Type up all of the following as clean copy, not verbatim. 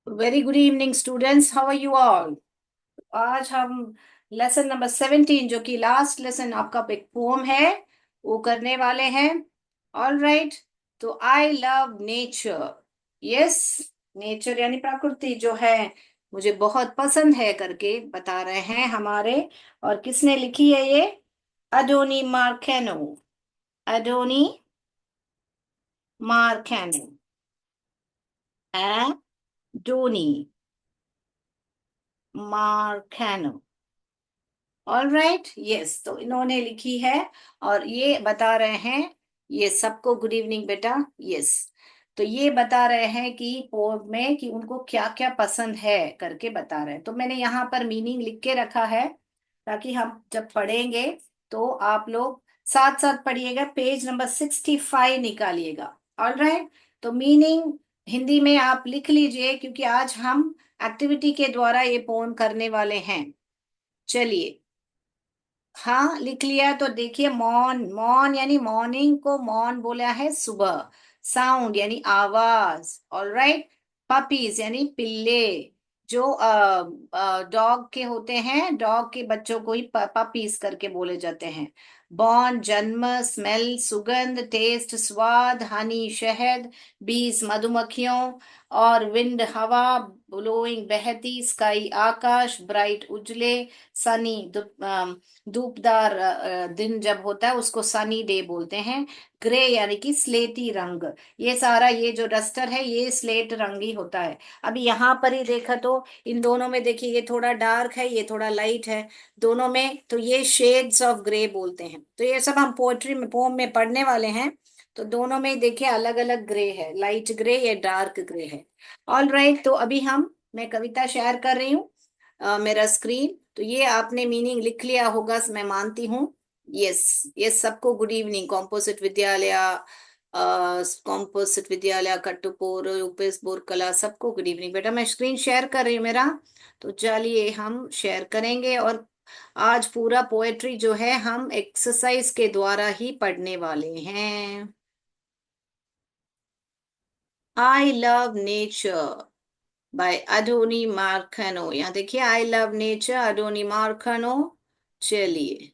Very good evening students, how are you all. आज हम lesson number 17 जो कि लास्ट लेसन आपका एक पोम है वो करने वाले हैं। All right. तो I love nature. Yes. Nature यानी प्रकृति जो है मुझे बहुत पसंद है करके बता रहे हैं हमारे। और किसने लिखी है ये? अडोनी मार्केनो। अडोनी मार्केनो। एडोनी मार्केनो। ऑल राइट, यस, तो इन्होंने लिखी है। और ये बता रहे हैं, ये सबको गुड इवनिंग बेटा। यस। तो ये बता रहे हैं कि पोम में कि उनको क्या क्या पसंद है करके बता रहे हैं। तो मैंने यहाँ पर मीनिंग लिख के रखा है ताकि हम जब पढ़ेंगे तो आप लोग साथ साथ पढ़िएगा। पेज नंबर 65 निकालिएगा। All right. तो मीनिंग हिंदी में आप लिख लीजिए क्योंकि आज हम एक्टिविटी के द्वारा ये पोम करने वाले हैं। चलिए। हाँ, लिख लिया तो देखिए, मॉन मॉन यानी मॉर्निंग को मॉन बोला है सुबह। साउंड यानी आवाज। All right. पपीज यानी पिल्ले। जो डॉग के होते हैं, डॉग के बच्चों को ही पपीज करके बोले जाते हैं। बॉर्न जन्म, स्मेल सुगंध, टेस्ट स्वाद, हनी शहद, बीस मधुमक्खियों, और विंड हवा, ब्लोइंग बहती, स्काई आकाश, ब्राइट उजले, सनी धूपदार दिन जब होता है उसको सनी डे बोलते हैं। ग्रे यानी कि स्लेटी रंग। ये सारा ये जो डस्टर है ये स्लेट रंग ही होता है। अभी यहाँ पर ही देखा तो इन दोनों में देखिए, ये थोड़ा डार्क है ये थोड़ा लाइट है दोनों में, तो ये शेड्स ऑफ ग्रे बोलते हैं। तो ये सब हम पोएट्री में पोम में पढ़ने वाले हैं। तो दोनों में देखिए अलग अलग ग्रे है, लाइट ग्रे या डार्क ग्रे है। All right. तो अभी मैं कविता शेयर कर रही हूँ मेरा स्क्रीन। तो ये आपने मीनिंग लिख लिया होगा मैं मानती हूँ। यस। यस, सबको गुड इवनिंग। कॉम्पोजिट विद्यालय कट्टुपोर यूपीएस बोरकला, सबको गुड इवनिंग बेटा। मैं स्क्रीन शेयर कर रही हूँ मेरा। तो चलिए हम शेयर करेंगे। और आज पूरा पोएट्री जो है हम एक्सरसाइज के द्वारा ही पढ़ने वाले हैं। आई लव नेचर बाय अडोनी मार्कनो। यहाँ देखिए, आई लव नेचर अडोनी मार्कनो। चलिए।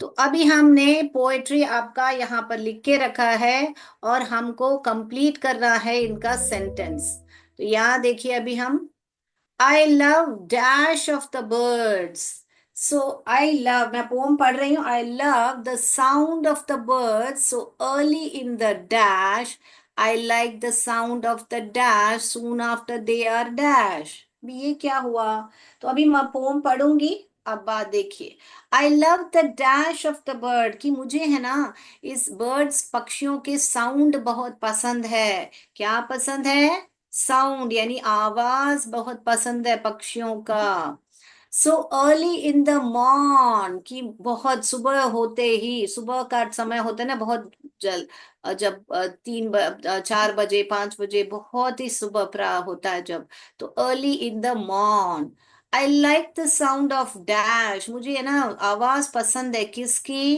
तो अभी हमने पोएट्री आपका यहाँ पर लिख के रखा है और हमको कंप्लीट करना है इनका सेंटेंस। तो यहाँ देखिए, अभी हम I love dash of the birds. So I love, मैं पोम पढ़ रही हूँ। I love the sound of the birds so early in the dash. I like the sound of the dash soon after they are dash. ये क्या हुआ? तो अभी मैं पोम पढ़ूंगी। अब बात देखिए। I love the dash of the bird, कि मुझे है ना इस बर्ड्स पक्षियों के साउंड बहुत पसंद है। क्या पसंद है? साउंड यानी आवाज बहुत पसंद है पक्षियों का। So early in the morn, कि बहुत सुबह होते ही, सुबह का समय होता है ना बहुत जल जब 4 बजे 5 बजे बहुत ही सुबह होता है जब। तो early in the morn. I like the sound of dash, मुझे है ना आवाज पसंद है किसकी?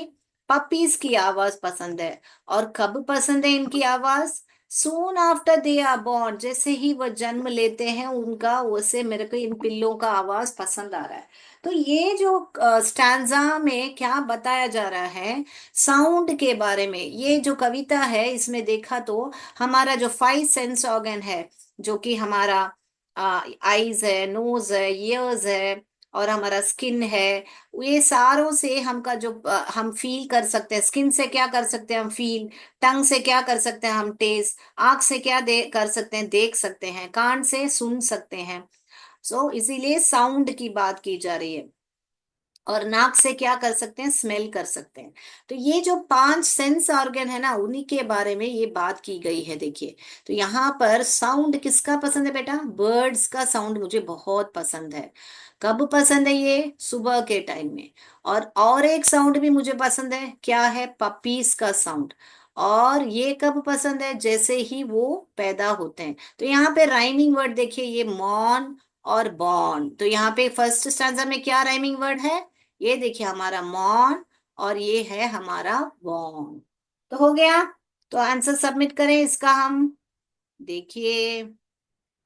पपीज की आवाज पसंद है। और कब पसंद है इनकी आवाज? Soon after they are born, जैसे ही वह जन्म लेते हैं उनका, वैसे मेरे को इन पिल्लों का आवाज पसंद आ रहा है। तो ये जो स्टैंजा में क्या बताया जा रहा है साउंड के बारे में, ये जो कविता है इसमें देखा तो हमारा जो 5 सेंस ऑर्गन है, जो कि हमारा आईज है, नोज है, ईयर्स है, और हमारा स्किन है, ये सारों से हमका जो हम फील कर सकते हैं। स्किन से क्या कर सकते हैं हम? फील। टंग से क्या कर सकते हैं हम? टेस्ट। आंख से क्या कर सकते हैं? देख सकते हैं। कान से सुन सकते हैं। इसीलिए साउंड की बात की जा रही है। और नाक से क्या कर सकते हैं? स्मेल कर सकते हैं। तो ये जो 5 सेंस ऑर्गन है ना, उन्हीं के बारे में ये बात की गई है देखिए। तो यहाँ पर साउंड किसका पसंद है बेटा? बर्ड्स का साउंड मुझे बहुत पसंद है। कब पसंद है? ये सुबह के टाइम में। और एक साउंड भी मुझे पसंद है, क्या है? पपीज का साउंड। और ये कब पसंद है? जैसे ही वो पैदा होते हैं। तो यहाँ पे राइमिंग वर्ड देखिए, ये मॉर्न और बॉर्न। तो यहाँ पे फर्स्ट स्टैंजा में क्या राइमिंग वर्ड है? ये देखिए, हमारा मॉर्न और ये है हमारा बॉर्न। तो हो गया। तो आंसर सबमिट करें इसका हम। देखिए,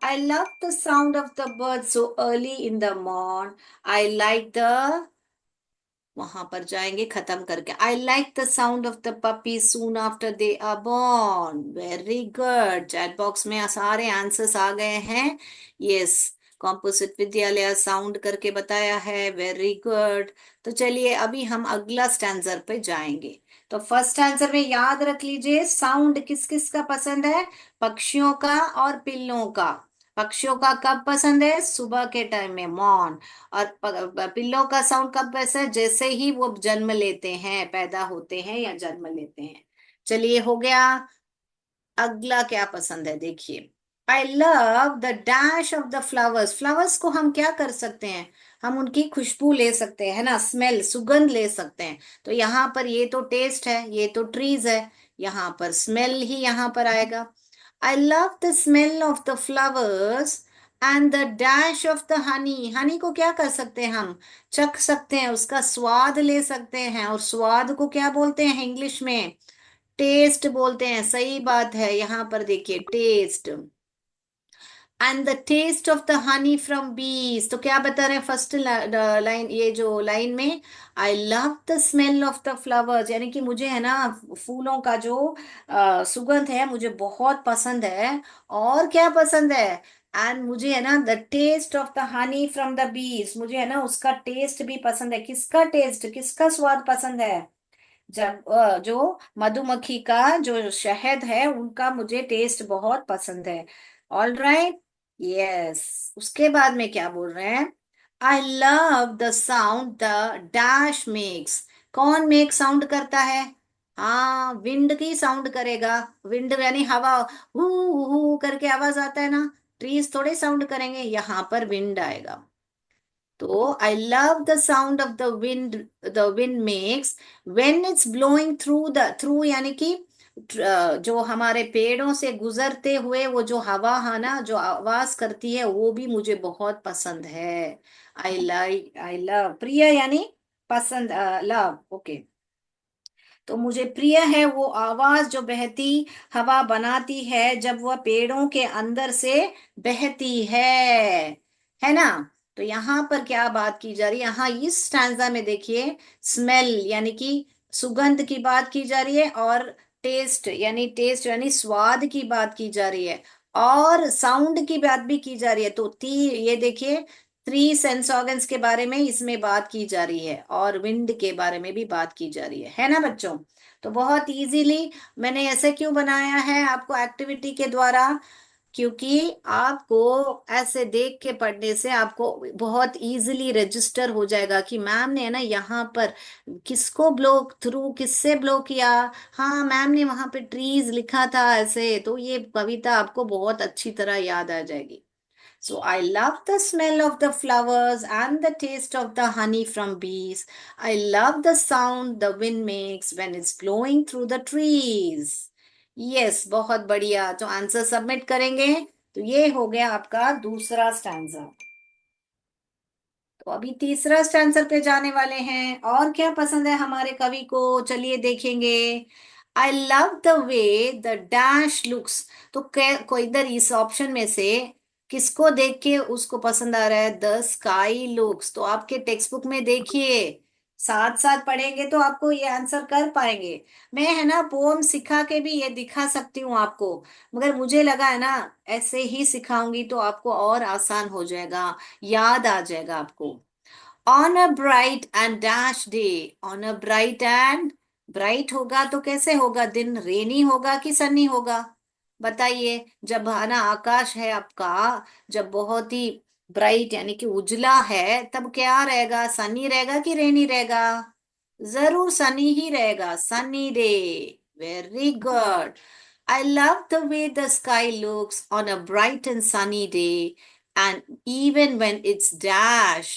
I love the sound of the birds so early in the morn. I like the वहां पर जाएंगे खत्म करके I like the sound of the puppy soon after they are born very good chat box में सारे answers आ गए हैं yes composite विद्यालय साउंड करके बताया है वेरी गुड तो चलिए अभी हम अगला स्टैंजर पे जाएंगे तो फर्स्ट आंसर में याद रख लीजिए साउंड किस किस का पसंद है पक्षियों का और पिल्लों का पक्षियों का कब पसंद है सुबह के टाइम में मॉर्न और पिल्लों का साउंड कब वैसा है जैसे ही वो जन्म लेते हैं पैदा होते हैं या जन्म लेते हैं चलिए हो गया अगला क्या पसंद है देखिए I love the dash of the flowers flowers को हम क्या कर सकते हैं हम उनकी खुशबू ले सकते हैं है ना स्मेल सुगंध ले सकते हैं तो यहाँ पर ये तो टेस्ट है ये तो ट्रीज है यहाँ पर स्मेल ही यहाँ पर आएगा आई love the smell of the flowers and the dash of the Honey Honey को क्या कर सकते हैं हम चख सकते हैं उसका स्वाद ले सकते हैं और स्वाद को क्या बोलते हैं इंग्लिश में टेस्ट बोलते हैं सही बात है यहाँ पर देखिए taste and the taste of the honey from bees तो क्या बता रहे हैं फर्स्ट लाइन ये जो लाइन में आई love the smell of the flowers यानी कि मुझे है ना फूलों का जो सुगंध है मुझे बहुत पसंद है और क्या पसंद है एंड मुझे है ना the taste of the honey from the bees मुझे है ना उसका टेस्ट भी पसंद है किसका टेस्ट किसका स्वाद पसंद है जब जो मधुमक्खी का जो शहद है उनका मुझे टेस्ट बहुत पसंद है ऑल राइट यस उसके बाद में क्या बोल रहे हैं I love the sound the dash makes कौन मेक साउंड करता है हाँ विंड की साउंड करेगा विंड यानी हवा हू हू करके आवाज आता है ना ट्रीज थोड़े साउंड करेंगे यहाँ पर विंड आएगा तो I love the sound of the wind makes when it's blowing through the through यानी कि जो हमारे पेड़ों से गुजरते हुए वो जो हवा है ना जो आवाज करती है वो भी मुझे बहुत पसंद है आई लव प्रिय यानी पसंद लव ओके तो मुझे प्रिय है वो आवाज जो बहती हवा बनाती है जब वह पेड़ों के अंदर से बहती है ना तो यहाँ पर क्या बात की जा रही है यहाँ इस स्टैंजा में देखिए स्मेल यानी कि सुगंध की बात की जा रही है और टेस्ट यानी स्वाद की बात की जा रही है और साउंड की बात भी की जा रही है तो ये देखिए थ्री सेंस ऑर्गन्स के बारे में इसमें बात की जा रही है और विंड के बारे में भी बात की जा रही है ना बच्चों तो बहुत इजीली मैंने ऐसे क्यों बनाया है आपको एक्टिविटी के द्वारा क्योंकि आपको ऐसे देख के पढ़ने से आपको बहुत इजीली रजिस्टर हो जाएगा कि मैम ने है ना यहाँ पर किसको ब्लो थ्रू किससे ब्लो किया हाँ मैम ने वहां पे ट्रीज लिखा था ऐसे तो ये कविता आपको बहुत अच्छी तरह याद आ जाएगी So I love the smell of the flowers and the taste of the honey from bees. I love the sound the wind makes when it's blowing through the trees. Yes, बहुत बढ़िया तो आंसर सबमिट करेंगे तो ये हो गया आपका दूसरा स्टैंजा तो अभी तीसरा स्टैंसर पे जाने वाले हैं और क्या पसंद है हमारे कवि को चलिए देखेंगे आई love the way the dash looks तो कोई इधर इस ऑप्शन में से किसको देख के उसको पसंद आ रहा है द स्काई लुक्स तो आपके टेक्स्ट बुक में देखिए साथ साथ पढ़ेंगे तो आपको ये आंसर कर पाएंगे मैं है ना पोम सिखा के भी ये दिखा सकती हूँ आपको मगर मुझे लगा है ना ऐसे ही सिखाऊंगी तो आपको और आसान हो जाएगा याद आ जाएगा आपको on a bright and dash day on a bright and bright होगा तो कैसे होगा दिन रेनी होगा कि सनी होगा बताइए जब है ना आकाश है आपका जब बहुत ही ब्राइट यानी कि उजला है तब क्या रहेगा सनी रहेगा कि रेनी रहेगा जरूर सनी ही रहेगा sunny day very good I love the way the sky looks on a bright and sunny day, and even when it's dash,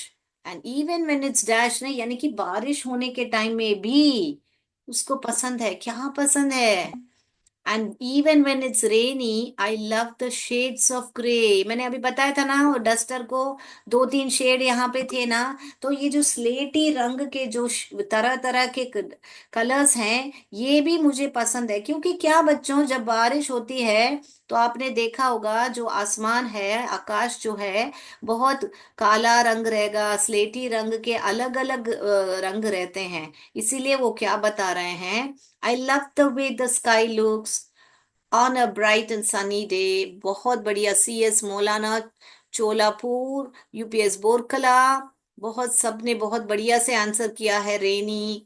and even when it's dash नहीं यानी कि बारिश होने के टाइम में भी उसको पसंद है क्या पसंद है and even when it's rainy I love the shades of grey मैंने अभी बताया था ना वो डस्टर को दो तीन शेड यहाँ पे थे ना तो ये जो स्लेटी रंग के जो तरह तरह के कलर्स हैं ये भी मुझे पसंद है क्योंकि क्या बच्चों जब बारिश होती है तो आपने देखा होगा जो आसमान है, आकाश जो है, बहुत काला रंग रहेगा, स्लेटी रंग के अलग अलग रंग रहते हैं। इसीलिए वो क्या बता रहे हैं, I love the way the sky looks on a bright and sunny day. बहुत बढ़िया। सी एस मौलाना चोलापुर, यूपीएस बोरकला, बहुत सबने बहुत बढ़िया से आंसर किया है। रेनी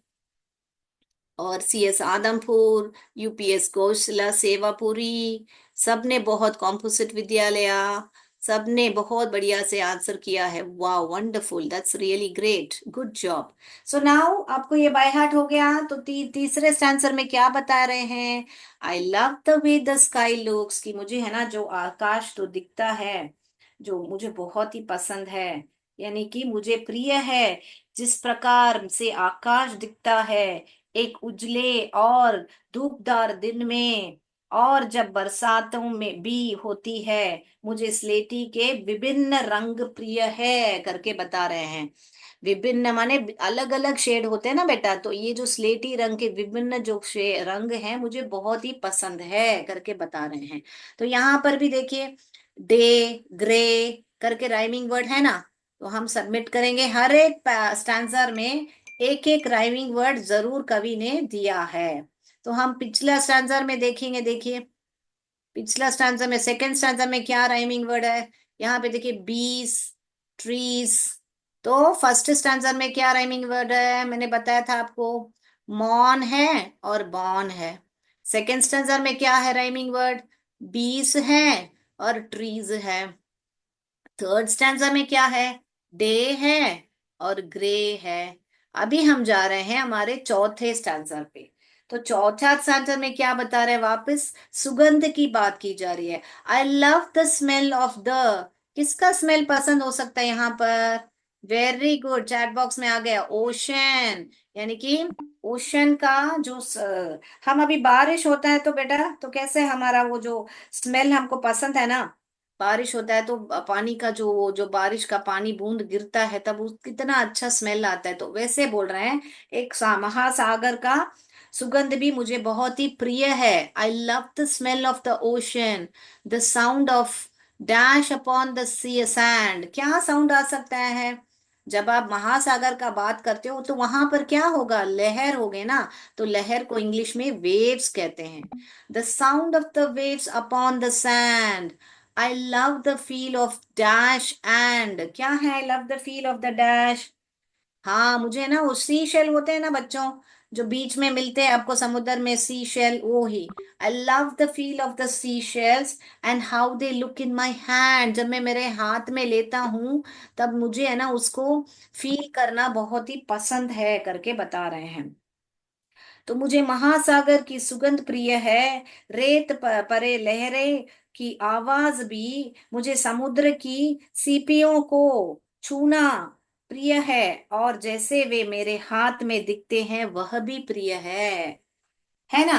और C S Adampur, UPS Kaushala Sevapuri, सबने बहुत कॉम्पोजिट विद्यालया, सबने बहुत बढ़िया से आंसर किया है। वाह, wonderful, that's really great, good job. So now आपको ये बाय हार्ट हो गया। तो तीसरे आंसर में क्या बता रहे हैं, I love the way the sky looks, कि मुझे है ना जो आकाश तो दिखता है, जो मुझे बहुत ही पसंद है, यानी कि मुझे प्रिय है। जिस प्रकार से आकाश दिखता है एक उजले और धूपदार दिन में, और जब बरसातों में भी होती है, मुझे स्लेटी के विभिन्न रंग प्रिय है करके बता रहे हैं। विभिन्न माने अलग अलग शेड होते हैं ना बेटा, तो ये जो स्लेटी रंग के विभिन्न जो रंग हैं मुझे बहुत ही पसंद है करके बता रहे हैं। तो यहाँ पर भी देखिए, डे, ग्रे करके राइमिंग वर्ड है ना, तो हम सबमिट करेंगे। हर एक स्टैंजर में एक एक राइमिंग वर्ड जरूर कवि ने दिया है। तो हम पिछला स्टैंजर में देखेंगे। देखिए, पिछला स्टैंजा में, सेकंड स्टैंजा में क्या राइमिंग वर्ड है, यहाँ पे देखिए, बीस, ट्रीज। तो फर्स्ट स्टैंजा में क्या राइमिंग वर्ड है, मैंने बताया था आपको, मॉन है और बॉर्न है। सेकंड स्टैंजा में क्या है राइमिंग वर्ड, बीस है और ट्रीज है। थर्ड स्टैंजा में क्या है, डे है और ग्रे है। अभी हम जा रहे हैं हमारे चौथे स्टैंजा पे। तो चौथा स्टैंजा में क्या बता रहे हैं, वापस सुगंध की बात की जा रही है। I love the smell of the, किसका स्मेल पसंद हो सकता है यहाँ पर, वेरी गुड, चैट बॉक्स में आ गया, ओशन, यानी कि ओशन का जो हम अभी बारिश होता है तो बेटा, तो कैसे हमारा वो जो स्मेल हमको पसंद है ना, बारिश होता है तो पानी का जो बारिश का पानी बूंद गिरता है तब उस कितना अच्छा स्मेल आता है, तो वैसे बोल रहे हैं एक महासागर का सुगंध भी मुझे बहुत ही प्रिय है। I love the smell of the ocean, the sound of dash upon the sea sand. क्या साउंड आ सकता है, जब आप महासागर का बात करते हो तो वहां पर क्या होगा, लहर होगे ना, तो लहर को इंग्लिश में वेव्स कहते हैं। The sound of the waves upon the sand. I love the feel of dash and, क्या है, I love the feel of the dash. हाँ, मुझे ना वो सी शेल होते हैं ना बच्चों, जो बीच में मिलते हैं आपको समुद्र में, सी शेल, वो ही। I love the feel of the sea shells and how they look in my hand. जब मैं मेरे हाथ में लेता हूँ तब मुझे है ना उसको फील करना बहुत ही पसंद है करके बता रहे हैं। तो मुझे महासागर की सुगंध प्रिय है, रेत परे लहरें की आवाज भी, मुझे समुद्र की सीपियों को छूना प्रिय है, और जैसे वे मेरे हाथ में दिखते हैं वह भी प्रिय है ना।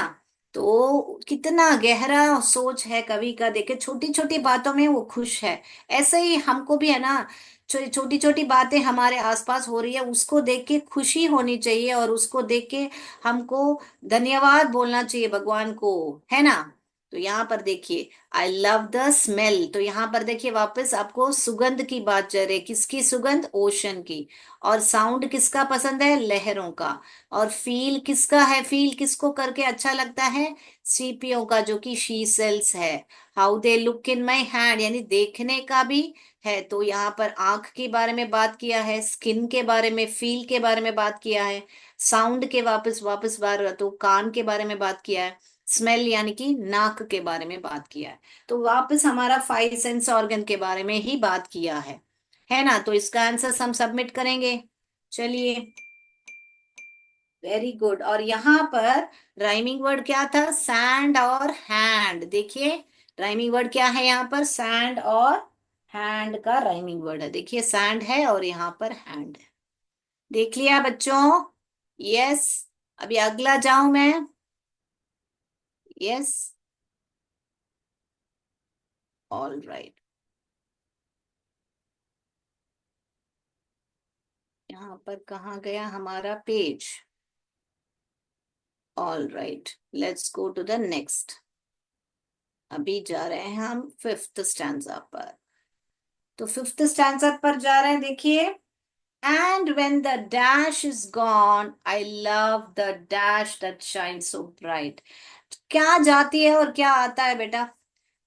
तो कितना गहरा सोच है कवि का, देखे छोटी छोटी बातों में वो खुश है। ऐसे ही हमको भी है ना, छोटी छोटी बातें हमारे आसपास हो रही है उसको देख के खुशी होनी चाहिए, और उसको देख के हमको धन्यवाद बोलना चाहिए भगवान को, है ना। तो यहाँ पर देखिए, आई लव द स्मेल, तो यहाँ पर देखिए वापस आपको सुगंध की बात चल रही है, किसकी सुगंध, ओशन की। और साउंड किसका पसंद है, लहरों का। और फील किसका है, फील किसको करके अच्छा लगता है, सीपियों का, जो कि शी सेल्स है। How they look in my hand, यानी देखने का भी है, तो यहाँ पर आंख के बारे में बात किया है, स्किन के बारे में, फील के बारे में बात किया है, साउंड के वापस वापस बार तो कान के बारे में बात किया है, स्मेल यानी कि नाक के बारे में बात किया है। तो वापस हमारा फाइव सेंस ऑर्गन के बारे में ही बात किया है ना। तो इसका आंसर हम सबमिट करेंगे। चलिए, वेरी गुड। और यहाँ पर राइमिंग वर्ड क्या था, सैंड और हैंड। देखिए, राइमिंग वर्ड क्या है यहाँ पर, सैंड और हैंड का राइमिंग वर्ड है। देखिए, सैंड है और यहाँ पर हैंड है। देख लिया बच्चों, यस। अभी अगला जाऊं मैं, यस, ऑल राइट। यहाँ पर कहाँ गया हमारा page, all right, let's go to the next. अभी जा रहे हैं हम फिफ्थ स्टैंजा पर। तो फिफ्थ स्टैंजा पर जा रहे हैं, देखिए। And when the dash is gone, I love the dash that shines so bright. क्या जाती है और क्या आता है बेटा?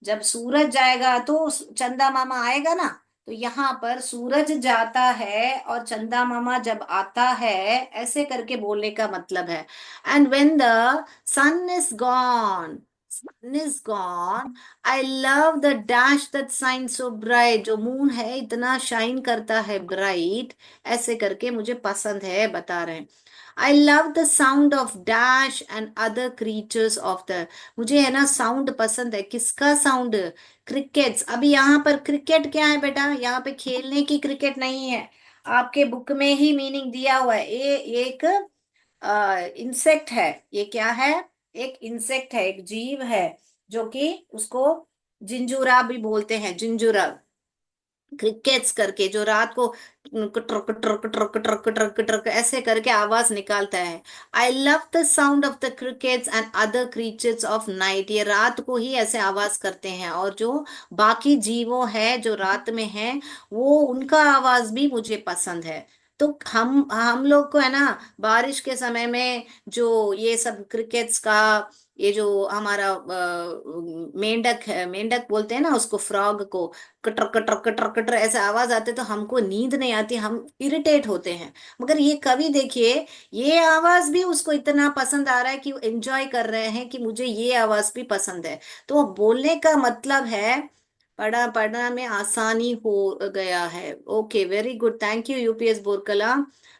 जब सूरज जाएगा तो चंदा मामा आएगा ना। तो यहाँ पर सूरज जाता है और चंदा मामा जब आता है, ऐसे करके बोलने का मतलब है। And when the sun is gone, sun is gone, I love the dash that shine so bright. जो मून है इतना शाइन करता है ब्राइट, ऐसे करके मुझे पसंद है, बता रहे हैं। I love the sound of dash and other creatures of the, मुझे है ना साउंड पसंद है। किसका साउंड? क्रिकेट्स। अभी यहाँ पर क्रिकेट क्या है बेटा? यहाँ पे खेलने की क्रिकेट नहीं है। आपके बुक में ही मीनिंग दिया हुआ है। ये एक इंसेक्ट है। ये क्या है? एक इंसेक्ट है, एक जीव है, जो कि उसको जिंजुरा भी बोलते हैं, जिंजुरा। क्रिकेट्स करके जो रात को truck truck truck truck truck truck ऐसे करके आवाज निकालता है। I love the sound of the crickets and other creatures of night. ये रात को ही ऐसे आवाज करते हैं, और जो बाकी जीवों है जो रात में है, वो उनका आवाज भी मुझे पसंद है। तो हम लोग को है ना, बारिश के समय में जो ये सब क्रिकेट्स का, ये जो हमारा मेंढक है, मेंढक बोलते हैं ना उसको, फ्रॉग को, कटर कटर कटर कटर ऐसे आवाज आते तो हमको नींद नहीं आती, हम इरिटेट होते हैं। मगर ये कवि देखिए, ये आवाज भी उसको इतना पसंद आ रहा है कि वो एंजॉय कर रहे हैं कि मुझे ये आवाज भी पसंद है। तो बोलने का मतलब है, पढ़ा पढ़ना में आसानी हो गया है। Okay, very good, thank you UPS Borkala.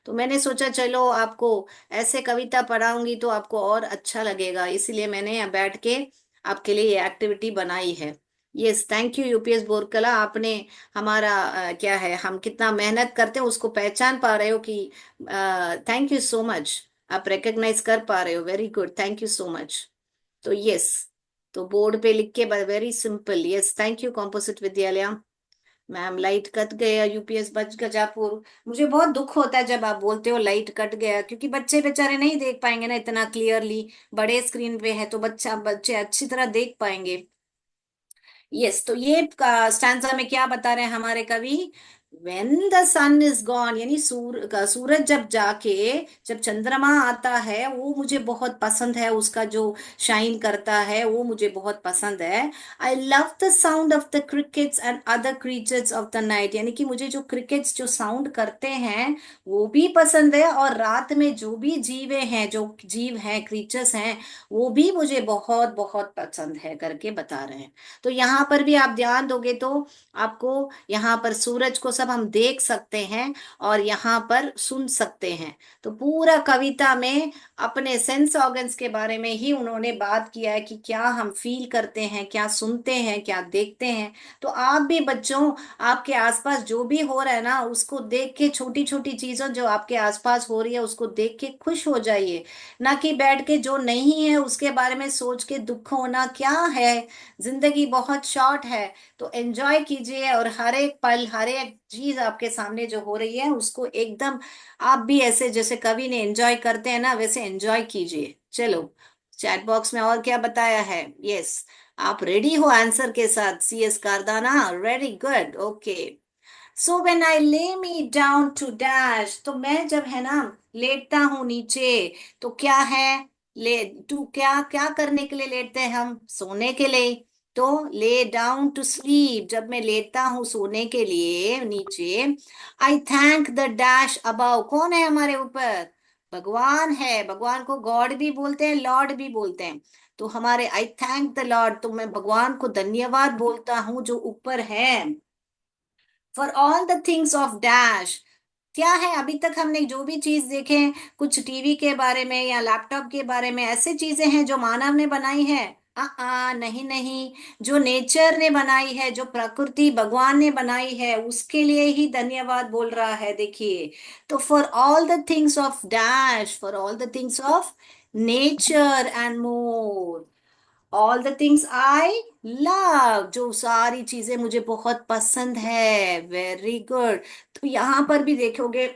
तो मैंने सोचा चलो आपको ऐसे कविता पढ़ाऊंगी तो आपको और अच्छा लगेगा, इसीलिए मैंने यहाँ बैठ के आपके लिए ये एक्टिविटी बनाई है। Yes, thank you UPS Borkala, आपने हमारा क्या है, हम कितना मेहनत करते हैं उसको पहचान पा रहे हो कि, थैंक यू सो मच। आप रिकग्नाइज कर पा रहे हो, very good, thank you so much. तो यस, तो बोर्ड पे लिख के, very simple. Yes, thank you composite विद्यालय। मैम लाइट कट गया, यूपीएस बच गजापुर। मुझे बहुत दुख होता है जब आप बोलते हो लाइट कट गया, क्योंकि बच्चे बेचारे नहीं देख पाएंगे ना इतना क्लियरली। बड़े स्क्रीन पे है तो बच्चे अच्छी तरह देख पाएंगे। यस, तो ये स्टैंजा में क्या बता रहे हैं हमारे कवि? When the sun is gone, यानी सूरज जब जाके, जब चंद्रमा आता है, वो मुझे बहुत पसंद है। उसका जो शाइन करता है वो मुझे बहुत पसंद है। I love the sound of the crickets and other creatures of the night, यानी कि मुझे जो क्रिकेट्स जो साउंड करते हैं वो भी पसंद है, और रात में जो भी जीवे हैं, जो जीव हैं, क्रीचर्स हैं, वो भी मुझे बहुत बहुत पसंद है, करके बता रहे हैं। तो यहाँ पर भी आप ध्यान दोगे तो आपको यहाँ पर सूरज को सब हम देख सकते हैं और यहाँ पर सुन सकते हैं। तो पूरा कविता में अपने सेंस ऑर्गन्स के बारे में ही उन्होंने बात किया है कि क्या हम फील करते हैं, क्या सुनते हैं, क्या देखते हैं। तो आप भी बच्चों, आपके आसपास जो भी हो रहा है ना, उसको देख के, छोटी छोटी चीजों जो आपके आसपास हो रही है उसको देख के खुश हो जाइए। ना कि बैठ के जो नहीं है उसके बारे में सोच के दुख होना क्या है। जिंदगी बहुत शॉर्ट है, तो एंजॉय कीजिए, और हर एक पल, हर एक चीज आपके सामने जो हो रही है उसको एकदम आप भी ऐसे जैसे कवि ने एंजॉय करते हैं ना, वैसे एंजॉय कीजिए। चलो, चैट बॉक्स में और क्या बताया है? यस, आप रेडी हो आंसर के साथ? CS Kardana, ready, good, okay. So when I lay me down to dash, तो मैं जब है ना लेटता हूं नीचे, तो क्या है? ले टू, क्या क्या करने के लिए लेटते हैं हम? सोने के लिए। तो ले डाउन टू स्लीप, जब मैं लेटता हूँ सोने के लिए नीचे। I thank the dash above, कौन है हमारे ऊपर? भगवान है। भगवान को गॉड भी बोलते हैं, लॉर्ड भी बोलते हैं। तो हमारे आई थैंक द लॉर्ड, तो मैं भगवान को धन्यवाद बोलता हूँ जो ऊपर है। For all the things of dash, क्या है? अभी तक हमने जो भी चीज देखे हैं, कुछ टीवी के बारे में या लैपटॉप के बारे में, ऐसे चीजें हैं जो मानव ने बनाई है? नहीं नहीं, जो नेचर ने बनाई है, जो प्रकृति भगवान ने बनाई है, उसके लिए ही धन्यवाद बोल रहा है, देखिए। तो for all the things of dash, for all the things of nature and more, all the things I love, जो सारी चीजें मुझे बहुत पसंद है, वेरी गुड। तो यहां पर भी देखोगे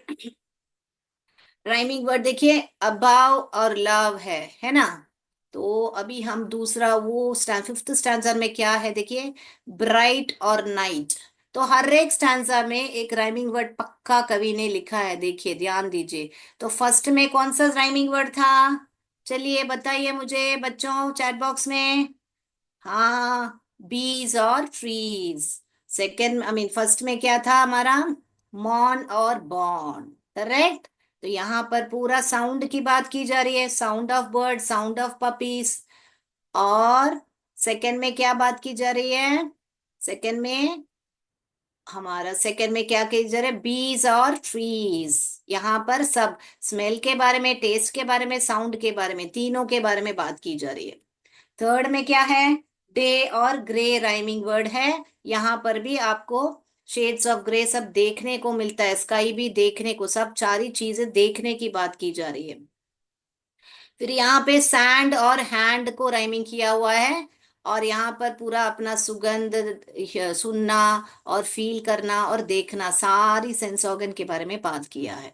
राइमिंग वर्ड, देखिए, अबाव और लव है ना। तो अभी हम दूसरा वो फिफ्थ स्टैंजा में क्या है देखिए, ब्राइट और नाइट। तो हर एक स्टैंजा में एक राइमिंग वर्ड पक्का कवि ने लिखा है, देखिए ध्यान दीजिए। तो फर्स्ट में कौन सा राइमिंग वर्ड था, चलिए बताइए मुझे बच्चों चैट बॉक्स में। हाँ, बीज और trees. Second I mean first में क्या था हमारा, मॉन और बॉर्न। करेक्ट। तो यहाँ पर पूरा साउंड की बात की जा रही है, sound of bird, sound of puppies. और सेकंड में क्या बात की जा रही है, सेकंड में हमारा सेकंड में क्या की जा रहा है, बीज और ट्रीज। यहाँ पर सब स्मेल के बारे में, टेस्ट के बारे में, साउंड के बारे में, तीनों के बारे में बात की जा रही है। थर्ड में क्या है, डे और ग्रे राइमिंग वर्ड है। यहाँ पर भी आपको शेड्स ऑफ ग्रे सब देखने को मिलता है, स्काई भी देखने को, सब सारी चीजें देखने की बात की जा रही है। फिर यहाँ पे सैंड और हैंड को राइमिंग किया हुआ है। और यहाँ पर पूरा अपना सुगंध, सुनना और फील करना और देखना, सारी सेंस ऑर्गन के बारे में बात किया है।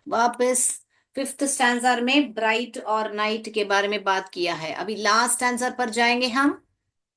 वापस फिफ्थ स्टैंजर में ब्राइट और नाइट के बारे में बात किया है। अभी लास्ट स्टैंजर पर जाएंगे हम।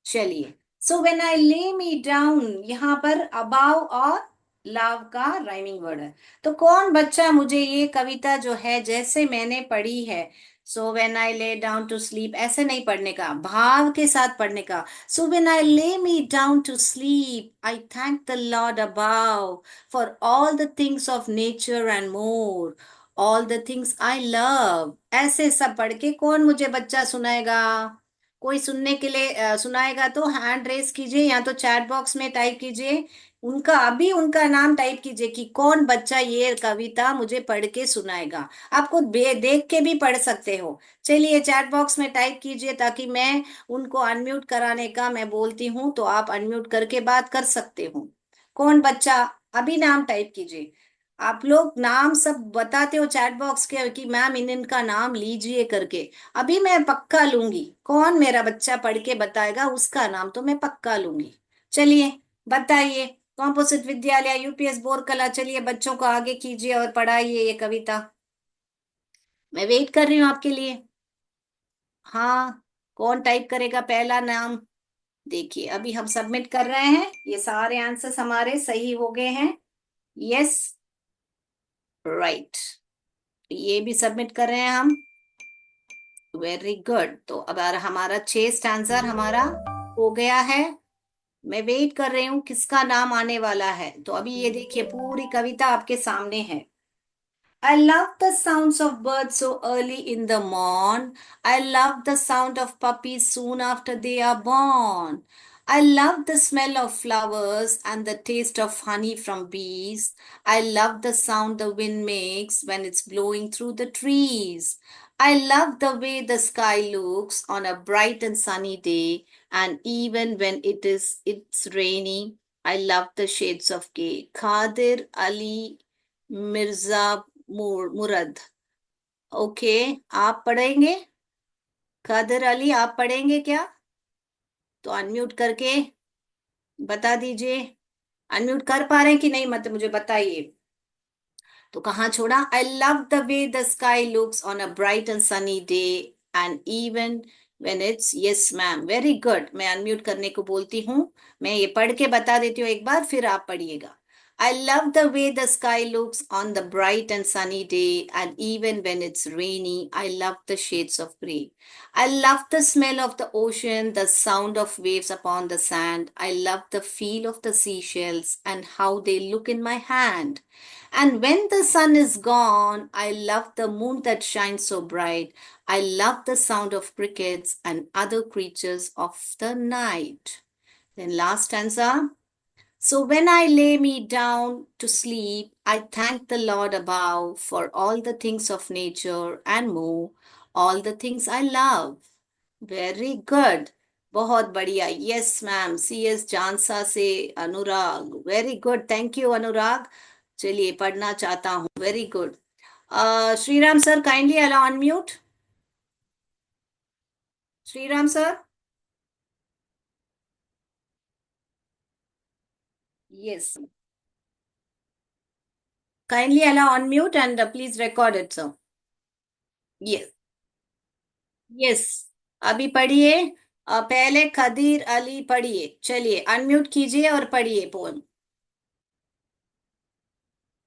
चलिए, सो when I lay me down, यहाँ पर अबाव और लव का राइमिंग वर्ड है। तो कौन बच्चा मुझे ये कविता जो है जैसे मैंने पढ़ी है, सो when I lay down to sleep, ऐसे नहीं पढ़ने का, भाव के साथ पढ़ने का। सो when I lay me down to sleep I thank the lord above for all the things of nature and more, all the things I love. ऐसे सब पढ़ के कौन मुझे बच्चा सुनाएगा, कोई सुनने के लिए सुनाएगा तो हैंड रेस कीजिए, या तो चैट बॉक्स में टाइप कीजिए उनका, अभी उनका नाम टाइप कीजिए कि कौन बच्चा ये कविता मुझे पढ़ के सुनाएगा। आपको देख के भी पढ़ सकते हो। चलिए चैट बॉक्स में टाइप कीजिए, ताकि मैं उनको अनम्यूट कराने का मैं बोलती हूँ तो आप अनम्यूट करके बात कर सकते हो। कौन बच्चा, अभी नाम टाइप कीजिए। आप लोग नाम सब बताते हो चैट बॉक्स के कि मैम इन इनका नाम लीजिए करके, अभी मैं पक्का लूंगी। कौन मेरा बच्चा पढ़ के बताएगा उसका नाम तो मैं पक्का लूंगी। चलिए बताइए, कॉम्पोजिट विद्यालय यूपीएस बोरकला, चलिए बच्चों को आगे कीजिए और पढ़ाइए ये कविता। मैं वेट कर रही हूँ आपके लिए। हाँ, कौन टाइप करेगा पहला नाम। देखिए अभी हम सबमिट कर रहे हैं, ये सारे आंसर्स हमारे सही हो गए हैं। यस, राइट, ये भी सबमिट कर रहे हैं हम। Very good. तो अब हमारा 6 हमारा हो गया है। मैं वेट कर रही हूँ किसका नाम आने वाला है। तो अभी ये देखिए पूरी कविता आपके सामने है। I love the sounds of birds so early in the morn. I love the sound of puppies soon after they are born. I love the smell of flowers and the taste of honey from bees. I love the sound the wind makes when it's blowing through the trees. I love the way the sky looks on a bright and sunny day, and even when it's rainy, I love the shades of gay. Khadir Ali Mirza मुरद। ओके, आप पढ़ेंगे, कादर अली आप पढ़ेंगे क्या, तो unmute करके बता दीजिए। अनम्यूट कर पा रहे हैं कि नहीं, मत मुझे बताइए। तो कहाँ छोड़ा, आई love the way the sky looks on a bright and sunny day and even when it's, yes ma'am, very good. मैं अनम्यूट करने को बोलती हूँ, मैं ये पढ़ के बता देती हूँ एक बार, फिर आप पढ़िएगा। I love the way the sky looks on the bright and sunny day, and even when it's rainy, I love the shades of gray. I love the smell of the ocean, the sound of waves upon the sand. I love the feel of the seashells and how they look in my hand. And when the sun is gone, I love the moon that shines so bright. I love the sound of crickets and other creatures of the night. Then last stanza. So when I lay me down to sleep, I thank the Lord above for all the things of nature and more, all the things I love. Very good, बहुत बढ़िया। Yes ma'am, C S जानसा से अनुराग, very good, thank you अनुराग। चलिए पढ़ना चाहता हूँ, very good. Shriram sir kindly allow unmute. Shriram sir, yes, kindly allow unmute and please record it sir. Yes, yes, अभी पढ़िए। पहले खदीर अली पढ़िए, चलिए अनम्यूट कीजिए और पढ़िए पोम।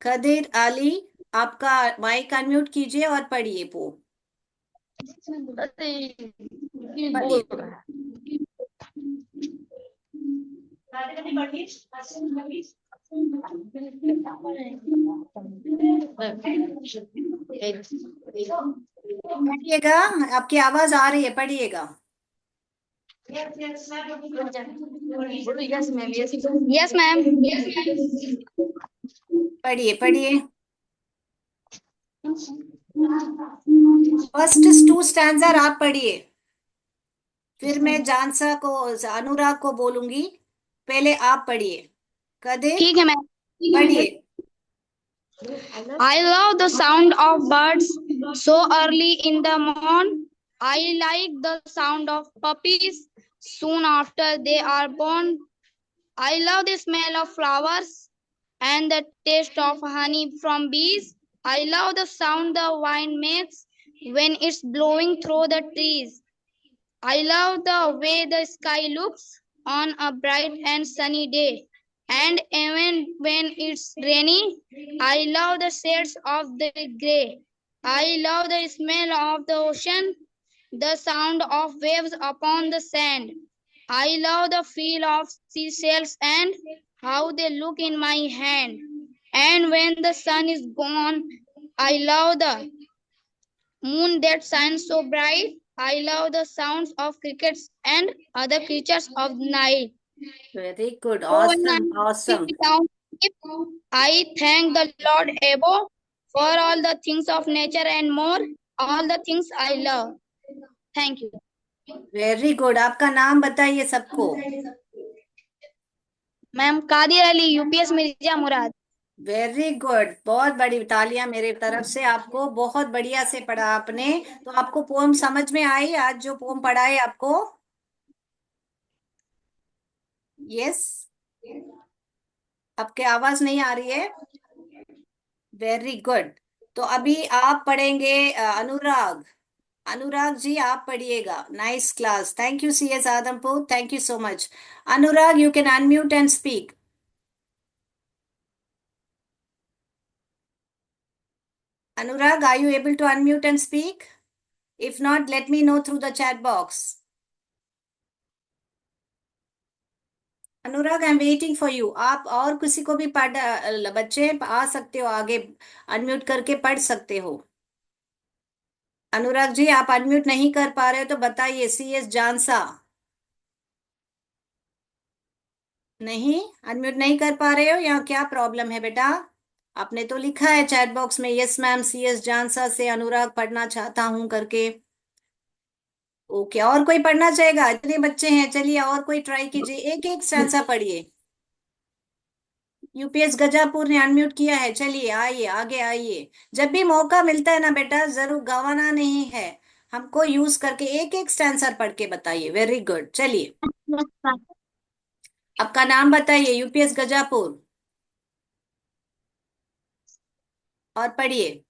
खदीर अली, आपका माइक अनम्यूट कीजिए और पढ़िए पोम। अरे ये बोल पढ़िए। रहा है। पढ़िएगा, आपकी आवाज आ रही है, पढ़िएगा। Yes ma'am. पढ़िए पढ़िए। फर्स्ट टू स्टैंजर आप पढ़िए, फिर मैं जानसा को, अनुराग को बोलूंगी। पहले आप पढ़िए। कदीर, ठीक है मैम। पढ़िए। I love the sound of birds so early in the morn. I like the sound of puppies soon after they are born. I love the smell of flowers and the taste of honey from bees. I love the sound the wind makes when it's blowing through the trees. I love the way the sky looks on a bright and sunny day. And even when it's rainy, I love the shades of the gray. I love the smell of the ocean, the sound of waves upon the sand. I love the feel of seashells and how they look in my hand. And when the sun is gone, I love the moon that shines so bright. I love the sounds of crickets and other creatures of the night. Very good, So when awesome I'm awesome. sitting down, I thank the Lord above for all the things of nature and more, all the things I love. Thank you. Very good, आपका नाम बताइए सबको। Ma'am Qadir Ali, UPS Mirza मुराद। Very good, बहुत बड़ी तालियां मेरे तरफ से आपको, बहुत बढ़िया से पढ़ा आपने। तो आपको पोम समझ में आई, आज जो पोम पढ़ाए आपको? यस। आपके आवाज नहीं आ रही है। Very good. तो अभी आप पढ़ेंगे अनुराग। अनुराग जी आप पढ़िएगा। Nice class, thank you C S Adampur, thank you so much. Anurag, you can unmute and speak. Anurag, are you able to unmute and speak? If not, let me know through the chat box. Anurag, I am waiting for you. आप और किसी को भी पढ़, बच्चे आ सकते हो आगे, अनम्यूट करके पढ़ सकते हो। अनुराग जी आप अनम्यूट नहीं कर पा रहे हो तो बताइए। सी एस जानसा, नहीं अनम्यूट नहीं कर पा रहे हो, यहाँ क्या प्रॉब्लम है बेटा? आपने तो लिखा है चैट बॉक्स में, यस मैम सी एस जानसा से अनुराग पढ़ना चाहता हूं करके। ओके, और कोई पढ़ना चाहेगा? इतने बच्चे हैं, चलिए और कोई ट्राई कीजिए, एक एक स्टैंजा पढ़िए। यूपीएस गजापुर ने अनम्यूट किया है, चलिए आइए आगे आइए। जब भी मौका मिलता है ना बेटा, जरूर गंवाना नहीं है, हमको यूज करके एक एक स्टैंसर पढ़ के बताइए। वेरी गुड, चलिए आपका नाम बताइए, यूपीएस गजापुर, और पढ़िए।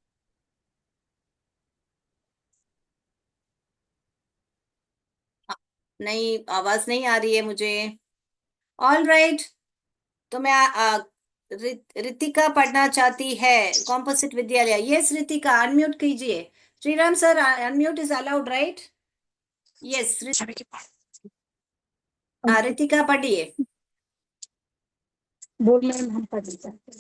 नहीं, आवाज नहीं आ रही है मुझे। All right. तो मैं रितिका पढ़ना चाहती है, कॉम्पोजिट विद्यालय। यस रितिका, अनम्यूट कीजिए। Shriram sir, unmute is allowed right? Yes. Ritika पढ़िए। बोल मैम हम पढ़ना चाहते हैं।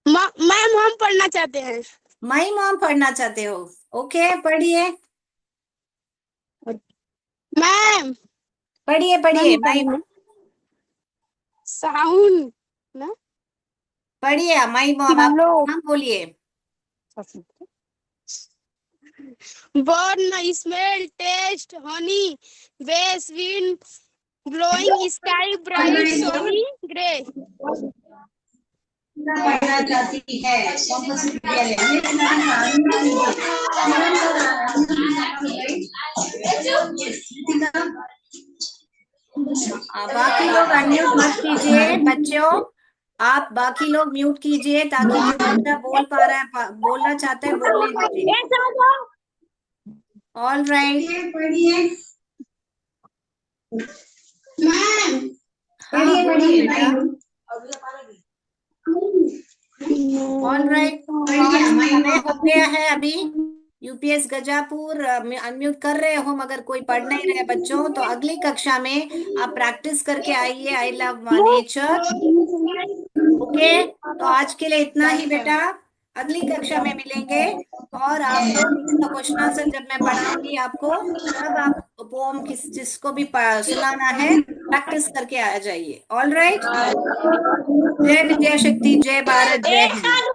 मैम हम पढ़ना चाहते हैं। माई मॉम पढ़ना चाहते हो? ओके पढ़िए। मैम पढ़िए मैम पढ़िए ये माई। पढ़िए साउंड ना पढ़िए माई कि मॉम, हम आप लोग नाम बोलिए। Burn smell taste honey west wind blowing sky bright sunny grey. पढ़ना चाहती है कॉम्पोजिट विद्यालय। ये बाकी लोग अनम्यूट मत कीजिए बच्चों, आप बाकी लोग म्यूट कीजिए ताकि जो बच्चा बोल पा रहा है, बोलना चाहता है, बोलने दीजिए। All right. हाँ बोलिए बेटा। ऑल राइट, समय हो गया है अभी। यूपीएस गजापुर अनम्यूट कर रहे हो मगर कोई पढ़ नहीं रहे बच्चों, तो अगली कक्षा में आप प्रैक्टिस करके आइए आई लव नेचर। ओके, तो आज के लिए इतना ही बेटा, अगली कक्षा में मिलेंगे। और आपको इसका क्वेश्चन आंसर जब मैं पढ़ाऊंगी आपको, तब आप पोम जिसको भी सुनाना है प्रैक्टिस करके आ जाइए। ऑल राइट, जय विद्या शक्ति, जय भारत, जय हिंद।